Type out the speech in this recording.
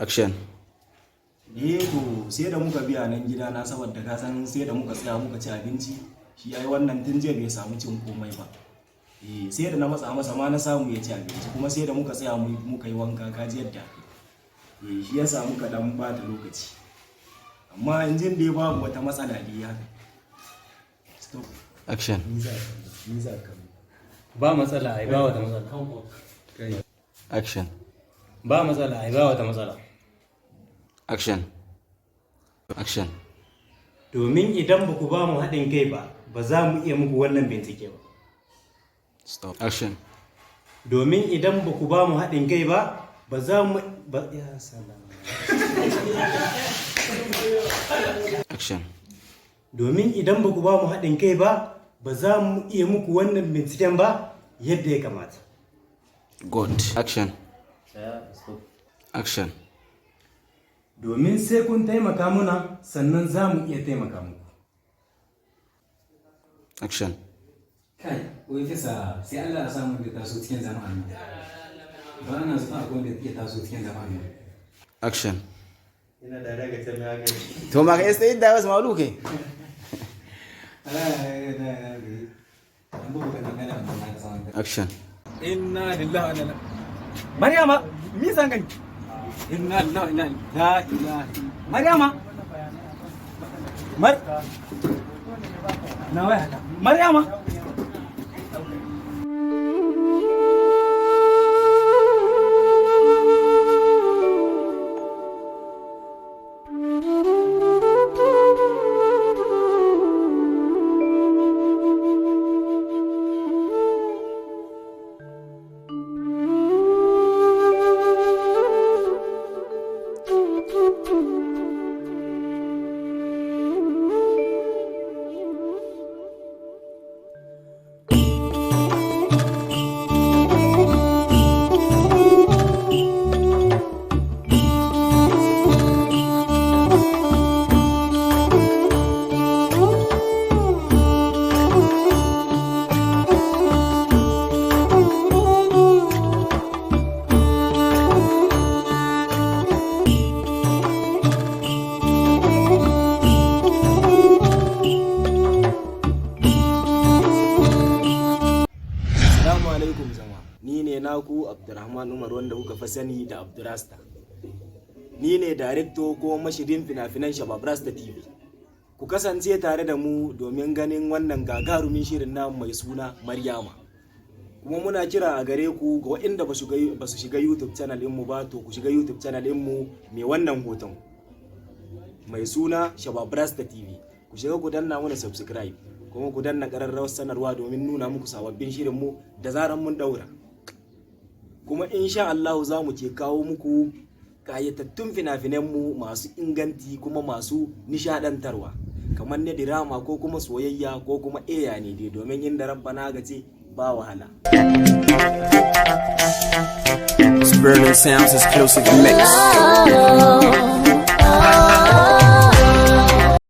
Action. To sai da muka biya nan gida na saboda ka san sai da muka tsaya muka ci abinci shi ai wannan tun jiya bai samu cin komai ba. Sai da na matsa masa ma na samu ya ci abinci kuma sai da muka tsaya muka yi wanka ka ji yadda. Shi ya samu ka dan bata lokaci. Amma injin dai babu wata matsala dai ya. Stop. Action. Ba matsala ai ba wata matsala. Action. Ba matsala ai ba wata matsala. Action. Action. Domin idan ba ku ba mu haɗin kai ba, ba za mu iya muku wannan bincike ba. Stop. Action. Domin idan ba ku ba mu haɗin kai ba, ba za mu ya salam. Action. Domin idan ba ku ba mu haɗin kai ba, ba za mu iya muku wannan binciken ba yadda ya kamata. Good. Action. Action. Domin sai kun taimaka muna sannan za mu iya taimaka muku. Action. Kai, wai kisa sai Allah ya samu da taso cikin zama'an nan. Ba na zuwa akwai wanda ya taso cikin zama'an nan. Action. Ina da daga can na gani. To ma ka yi da wasu maluke. Action. Inna lillahi wa inna Maryama, mi san gani? inna lillahi wa inna la ilaha Maryama. Na waya. Maryama. Ni ne naku Abdurrahman Umar wanda kuka fi sani da Abdurrasta. Ni ne director ko mashirin fina-finan Shabab Rasta TV. Ku kasance tare da mu domin ganin wannan gagarumin shirin namu mai suna Maryama. Kuma muna kira a gare ku ga waɗanda ba su shiga YouTube channel mu ba, to ku shiga YouTube channel mu mai wannan hoton mai suna Shabab Rasta TV. Ku shiga ku danna mana subscribe kuma ku danna ƙararrawar sanarwa domin nuna muku sababbin shirin mu da zaran mun daura. Kuma insha Allah za mu ke kawo muku kayatattun fina-finanmu masu inganti kuma masu nishadantarwa kamar na dirama ko kuma soyayya ko kuma eya ne dai, domin inda rabbana ga ce ba wahala. Burning Sounds exclusive mix.